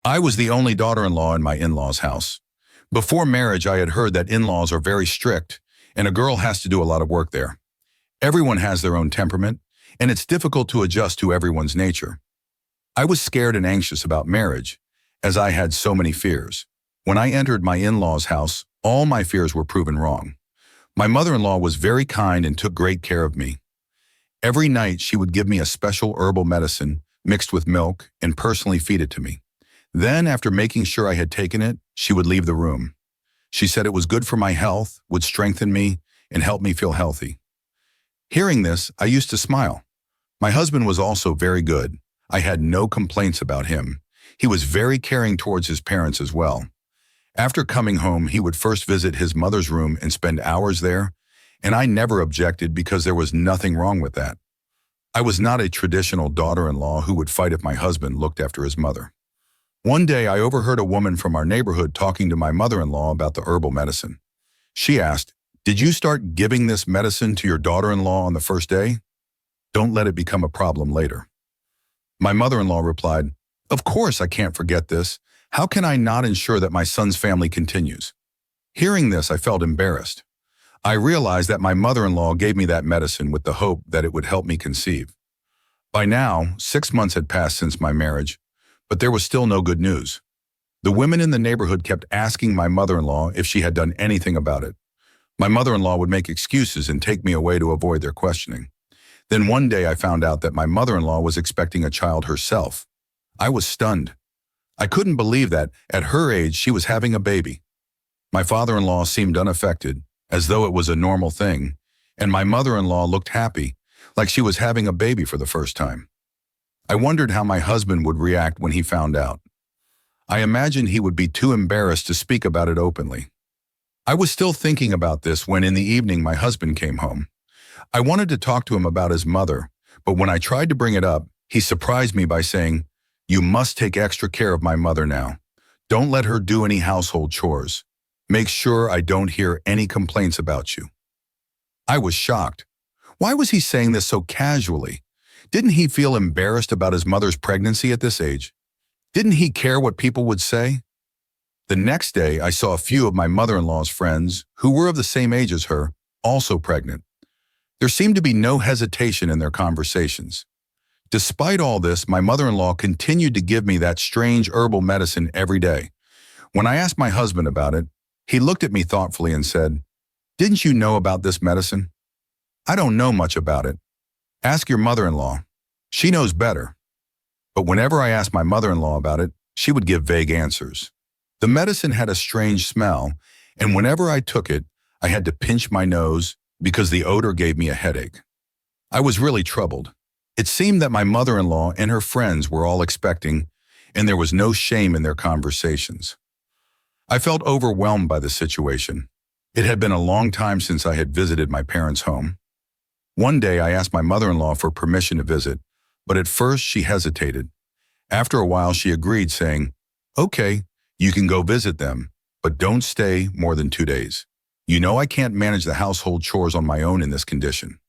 I was the only daughter-in-law in my in-laws' house. Before marriage, I had heard that in-laws are very strict, and a girl has to do a lot of work there. Everyone has their own temperament, and it's difficult to adjust to everyone's nature. I was scared and anxious about marriage, as I had so many fears. When I entered my in-laws' house, all my fears were proven wrong. My mother-in-law was very kind and took great care of me. Every night, she would give me a special herbal medicine mixed with milk and personally feed it to me. Then, after making sure I had taken it, she would leave the room. She said it was good for my health, would strengthen me, and help me feel healthy. Hearing this, I used to smile. My husband was also very good. I had no complaints about him. He was very caring towards his parents as well. After coming home, he would first visit his mother's room and spend hours there, and I never objected because there was nothing wrong with that. I was not a traditional daughter-in-law who would fight if my husband looked after his mother. One day, I overheard a woman from our neighborhood talking to my mother-in-law about the herbal medicine. She asked, "Did you start giving this medicine to your daughter-in-law on the first day? Don't let it become a problem later." My mother-in-law replied, "Of course I can't forget this. How can I not ensure that my son's family continues?" Hearing this, I felt embarrassed. I realized that my mother-in-law gave me that medicine with the hope that it would help me conceive. By now, 6 months had passed since my marriage, but there was still no good news. The women in the neighborhood kept asking my mother-in-law if she had done anything about it. My mother-in-law would make excuses and take me away to avoid their questioning. Then one day I found out that my mother-in-law was expecting a child herself. I was stunned. I couldn't believe that, at her age, she was having a baby. My father-in-law seemed unaffected, as though it was a normal thing, and my mother-in-law looked happy, like she was having a baby for the first time. I wondered how my husband would react when he found out. I imagined he would be too embarrassed to speak about it openly. I was still thinking about this when in the evening my husband came home. I wanted to talk to him about his mother, but when I tried to bring it up, he surprised me by saying, "You must take extra care of my mother now. Don't let her do any household chores. Make sure I don't hear any complaints about you." I was shocked. Why was he saying this so casually? Didn't he feel embarrassed about his mother's pregnancy at this age? Didn't he care what people would say? The next day, I saw a few of my mother-in-law's friends, who were of the same age as her, also pregnant. There seemed to be no hesitation in their conversations. Despite all this, my mother-in-law continued to give me that strange herbal medicine every day. When I asked my husband about it, he looked at me thoughtfully and said, "Didn't you know about this medicine?" "I don't know much about it. Ask your mother-in-law. She knows better." But whenever I asked my mother-in-law about it, she would give vague answers. The medicine had a strange smell, and whenever I took it, I had to pinch my nose because the odor gave me a headache. I was really troubled. It seemed that my mother-in-law and her friends were all expecting, and there was no shame in their conversations. I felt overwhelmed by the situation. It had been a long time since I had visited my parents' home. One day I asked my mother-in-law for permission to visit, but at first she hesitated. After a while she agreed, saying, "Okay, you can go visit them, but don't stay more than 2 days. You know I can't manage the household chores on my own in this condition."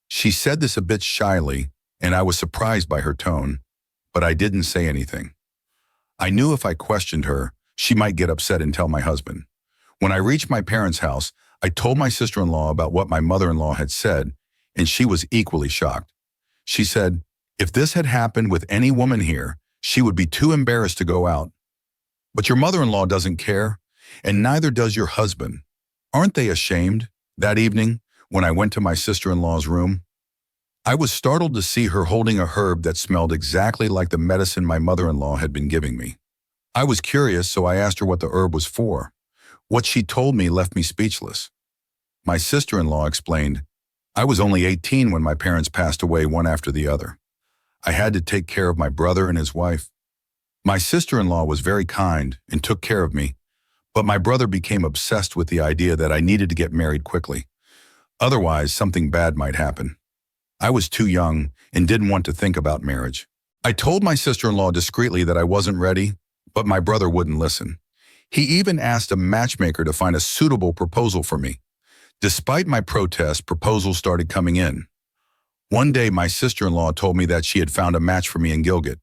She said this a bit shyly, and I was surprised by her tone, but I didn't say anything. I knew if I questioned her, she might get upset and tell my husband. When I reached my parents' house, I told my sister-in-law about what my mother-in-law had said, and she was equally shocked. She said, "If this had happened with any woman here, she would be too embarrassed to go out. But your mother-in-law doesn't care, and neither does your husband. Aren't they ashamed?" That evening, when I went to my sister-in-law's room, I was startled to see her holding a herb that smelled exactly like the medicine my mother-in-law had been giving me. I was curious, so I asked her what the herb was for. What she told me left me speechless. My sister-in-law explained, "I was only 18 when my parents passed away one after the other. I had to take care of my brother and his wife. My sister-in-law was very kind and took care of me, but my brother became obsessed with the idea that I needed to get married quickly. Otherwise, something bad might happen. I was too young and didn't want to think about marriage. I told my sister-in-law discreetly that I wasn't ready, but my brother wouldn't listen. He even asked a matchmaker to find a suitable proposal for me. Despite my protest, proposals started coming in. One day, my sister-in-law told me that she had found a match for me in Gilgit.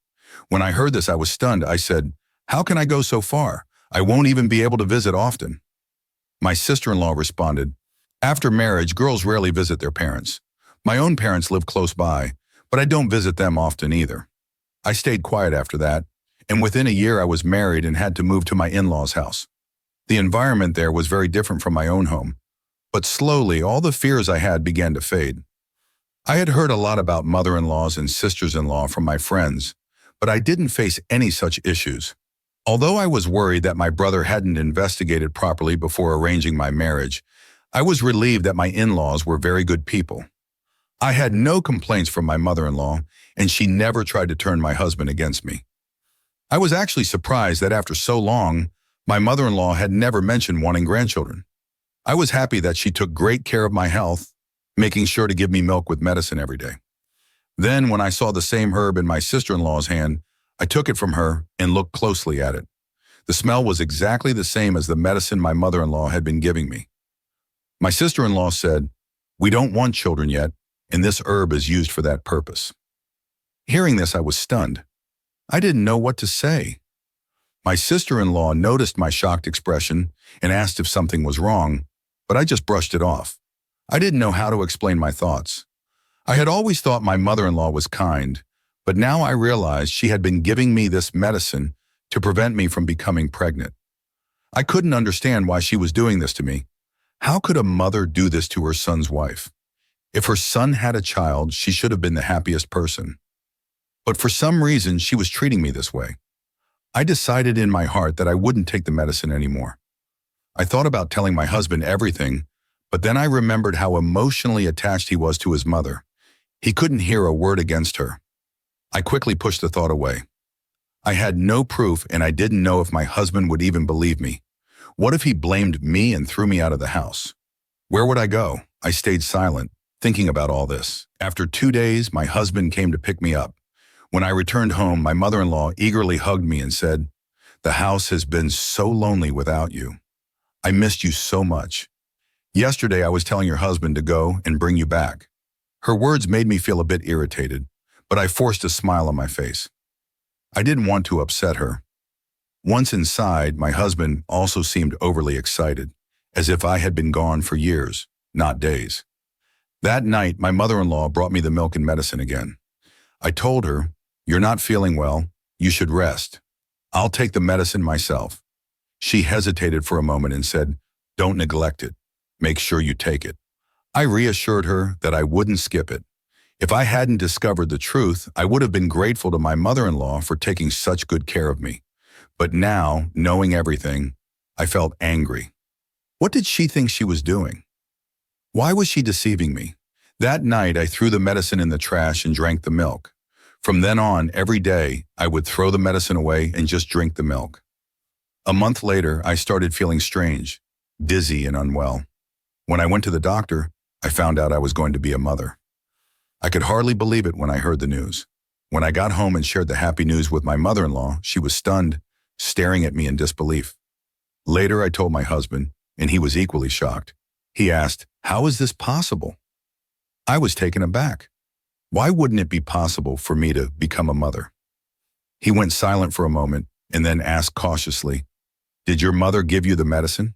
When I heard this, I was stunned. I said, How can I go so far? I won't even be able to visit often. My sister-in-law responded, after marriage, girls rarely visit their parents. My own parents live close by, but I don't visit them often either. I stayed quiet after that, and within a year I was married and had to move to my in-laws' house. The environment there was very different from my own home, but slowly all the fears I had began to fade. I had heard a lot about mother-in-laws and sisters-in-law from my friends, but I didn't face any such issues. Although I was worried that my brother hadn't investigated properly before arranging my marriage, I was relieved that my in-laws were very good people. I had no complaints from my mother-in-law, and she never tried to turn my husband against me. I was actually surprised that after so long, my mother-in-law had never mentioned wanting grandchildren. I was happy that she took great care of my health, making sure to give me milk with medicine every day. Then, when I saw the same herb in my sister-in-law's hand, I took it from her and looked closely at it. The smell was exactly the same as the medicine my mother-in-law had been giving me. My sister-in-law said, "We don't want children yet, and this herb is used for that purpose." Hearing this, I was stunned. I didn't know what to say. My sister-in-law noticed my shocked expression and asked if something was wrong, but I just brushed it off. I didn't know how to explain my thoughts. I had always thought my mother-in-law was kind, but now I realized she had been giving me this medicine to prevent me from becoming pregnant. I couldn't understand why she was doing this to me. How could a mother do this to her son's wife? If her son had a child, she should have been the happiest person. But for some reason, she was treating me this way. I decided in my heart that I wouldn't take the medicine anymore. I thought about telling my husband everything, but then I remembered how emotionally attached he was to his mother. He couldn't hear a word against her. I quickly pushed the thought away. I had no proof, and I didn't know if my husband would even believe me. What if he blamed me and threw me out of the house? Where would I go? I stayed silent, thinking about all this. After 2 days, my husband came to pick me up. When I returned home, my mother-in-law eagerly hugged me and said, "The house has been so lonely without you. I missed you so much. Yesterday I was telling your husband to go and bring you back." Her words made me feel a bit irritated, but I forced a smile on my face. I didn't want to upset her. Once inside, my husband also seemed overly excited, as if I had been gone for years, not days. That night, my mother-in-law brought me the milk and medicine again. I told her, "You're not feeling well. You should rest. I'll take the medicine myself." She hesitated for a moment and said, "Don't neglect it. Make sure you take it." I reassured her that I wouldn't skip it. If I hadn't discovered the truth, I would have been grateful to my mother-in-law for taking such good care of me. But now, knowing everything, I felt angry. What did she think she was doing? Why was she deceiving me? That night, I threw the medicine in the trash and drank the milk. From then on, every day, I would throw the medicine away and just drink the milk. A month later, I started feeling strange, dizzy and unwell. When I went to the doctor, I found out I was going to be a mother. I could hardly believe it when I heard the news. When I got home and shared the happy news with my mother-in-law, she was stunned, staring at me in disbelief. Later, I told my husband, and he was equally shocked. He asked, "How is this possible?" I was taken aback. Why wouldn't it be possible for me to become a mother? He went silent for a moment and then asked cautiously, "Did your mother give you the medicine?"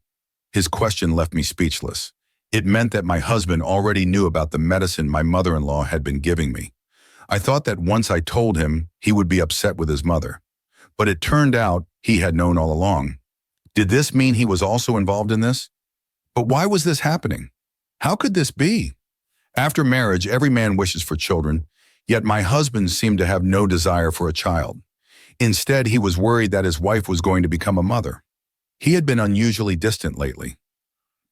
His question left me speechless. It meant that my husband already knew about the medicine my mother-in-law had been giving me. I thought that once I told him, he would be upset with his mother. But it turned out he had known all along. Did this mean he was also involved in this? But why was this happening? How could this be? After marriage, every man wishes for children, yet my husband seemed to have no desire for a child. Instead, he was worried that his wife was going to become a mother. He had been unusually distant lately.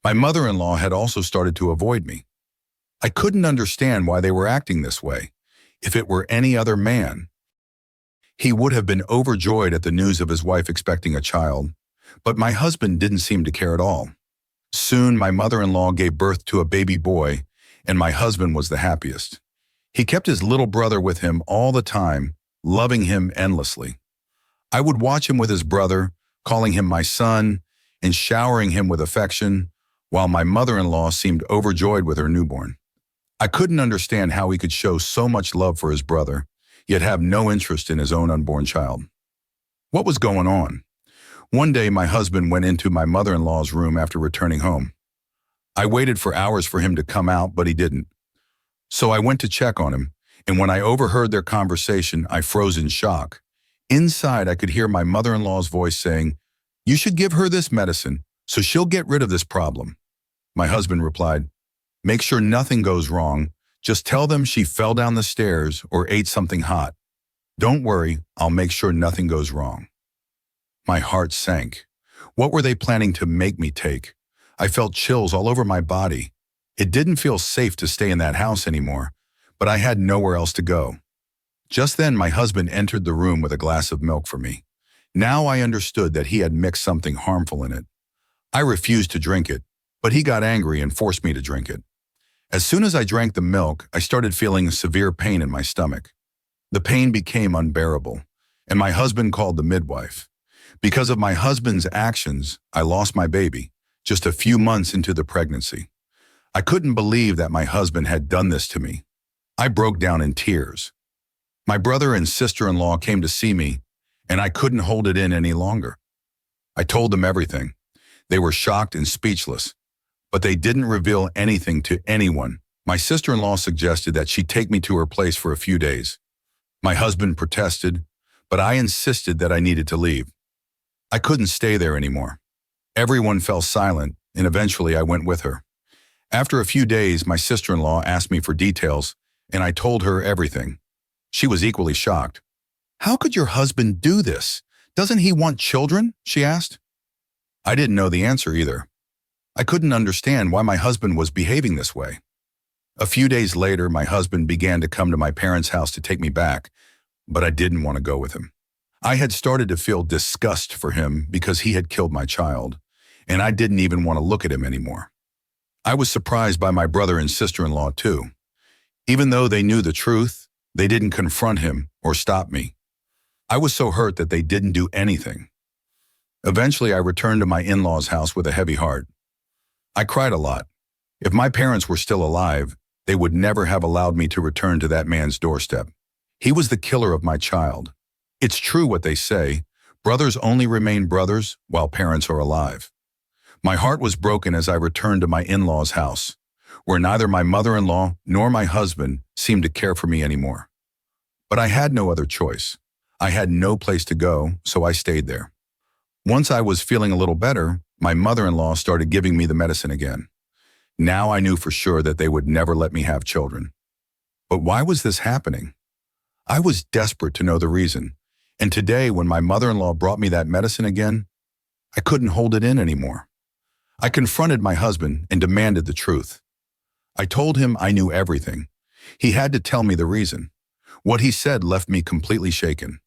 My mother-in-law had also started to avoid me. I couldn't understand why they were acting this way. If it were any other man, he would have been overjoyed at the news of his wife expecting a child, but my husband didn't seem to care at all. Soon, my mother-in-law gave birth to a baby boy, and my husband was the happiest. He kept his little brother with him all the time, loving him endlessly. I would watch him with his brother, calling him my son and showering him with affection, while my mother-in-law seemed overjoyed with her newborn. I couldn't understand how he could show so much love for his brother, yet have no interest in his own unborn child. What was going on? One day, my husband went into my mother-in-law's room after returning home. I waited for hours for him to come out, but he didn't. So I went to check on him, and when I overheard their conversation, I froze in shock. Inside, I could hear my mother-in-law's voice saying, "You should give her this medicine, so she'll get rid of this problem." My husband replied, "Make sure nothing goes wrong. Just tell them she fell down the stairs or ate something hot. Don't worry, I'll make sure nothing goes wrong." My heart sank. What were they planning to make me take? I felt chills all over my body. It didn't feel safe to stay in that house anymore, but I had nowhere else to go. Just then, my husband entered the room with a glass of milk for me. Now I understood that he had mixed something harmful in it. I refused to drink it, but he got angry and forced me to drink it. As soon as I drank the milk, I started feeling severe pain in my stomach. The pain became unbearable, and my husband called the midwife. Because of my husband's actions, I lost my baby, just a few months into the pregnancy. I couldn't believe that my husband had done this to me. I broke down in tears. My brother and sister-in-law came to see me, and I couldn't hold it in any longer. I told them everything. They were shocked and speechless, but they didn't reveal anything to anyone. My sister-in-law suggested that she take me to her place for a few days. My husband protested, but I insisted that I needed to leave. I couldn't stay there anymore. Everyone fell silent, and eventually I went with her. After a few days, my sister-in-law asked me for details, and I told her everything. She was equally shocked. "How could your husband do this? Doesn't he want children?" she asked. I didn't know the answer either. I couldn't understand why my husband was behaving this way. A few days later, my husband began to come to my parents' house to take me back, but I didn't want to go with him. I had started to feel disgust for him because he had killed my child, and I didn't even want to look at him anymore. I was surprised by my brother and sister-in-law too. Even though they knew the truth, they didn't confront him or stop me. I was so hurt that they didn't do anything. Eventually, I returned to my in-laws' house with a heavy heart. I cried a lot. If my parents were still alive, they would never have allowed me to return to that man's doorstep. He was the killer of my child. It's true what they say, brothers only remain brothers while parents are alive. My heart was broken as I returned to my in-laws' house, where neither my mother-in-law nor my husband seemed to care for me anymore. But I had no other choice. I had no place to go, so I stayed there. Once I was feeling a little better, my mother-in-law started giving me the medicine again. Now I knew for sure that they would never let me have children. But why was this happening? I was desperate to know the reason. And today, when my mother-in-law brought me that medicine again, I couldn't hold it in anymore. I confronted my husband and demanded the truth. I told him I knew everything. He had to tell me the reason. What he said left me completely shaken.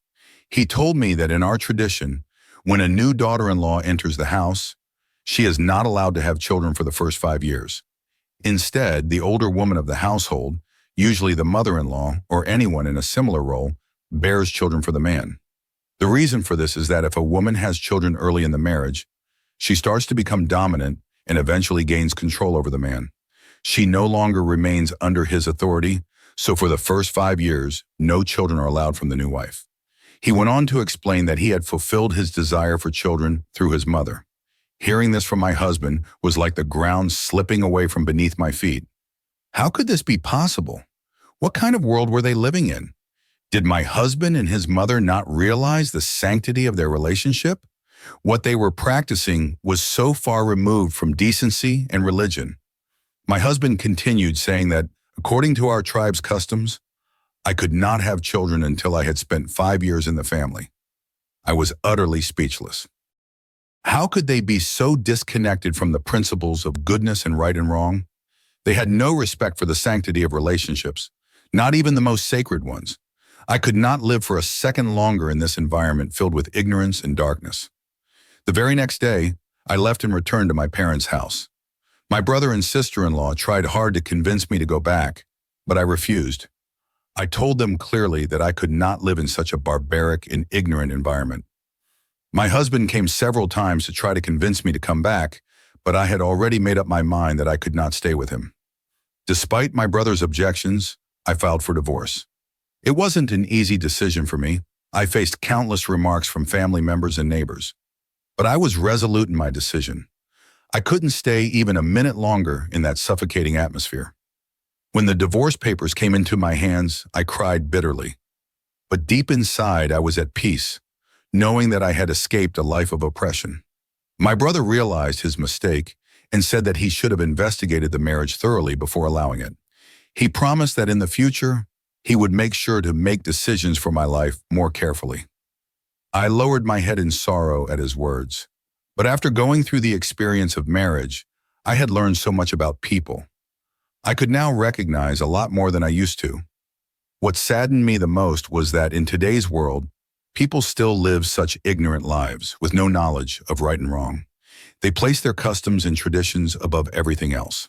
He told me that in our tradition, when a new daughter-in-law enters the house, she is not allowed to have children for the first 5 years. Instead, the older woman of the household, usually the mother-in-law or anyone in a similar role, bears children for the man. The reason for this is that if a woman has children early in the marriage, she starts to become dominant and eventually gains control over the man. She no longer remains under his authority, so for the first 5 years, no children are allowed from the new wife. He went on to explain that he had fulfilled his desire for children through his mother. Hearing this from my husband was like the ground slipping away from beneath my feet. How could this be possible? What kind of world were they living in? Did my husband and his mother not realize the sanctity of their relationship? What they were practicing was so far removed from decency and religion. My husband continued saying that, according to our tribe's customs, I could not have children until I had spent 5 years in the family. I was utterly speechless. How could they be so disconnected from the principles of goodness and right and wrong? They had no respect for the sanctity of relationships, not even the most sacred ones. I could not live for a second longer in this environment filled with ignorance and darkness. The very next day, I left and returned to my parents' house. My brother and sister-in-law tried hard to convince me to go back, but I refused. I told them clearly that I could not live in such a barbaric and ignorant environment. My husband came several times to try to convince me to come back, but I had already made up my mind that I could not stay with him. Despite my brother's objections, I filed for divorce. It wasn't an easy decision for me. I faced countless remarks from family members and neighbors, but I was resolute in my decision. I couldn't stay even a minute longer in that suffocating atmosphere. When the divorce papers came into my hands, I cried bitterly. But deep inside, I was at peace, knowing that I had escaped a life of oppression. My brother realized his mistake and said that he should have investigated the marriage thoroughly before allowing it. He promised that in the future, he would make sure to make decisions for my life more carefully. I lowered my head in sorrow at his words. But after going through the experience of marriage, I had learned so much about people. I could now recognize a lot more than I used to. What saddened me the most was that in today's world, people still live such ignorant lives with no knowledge of right and wrong. They place their customs and traditions above everything else.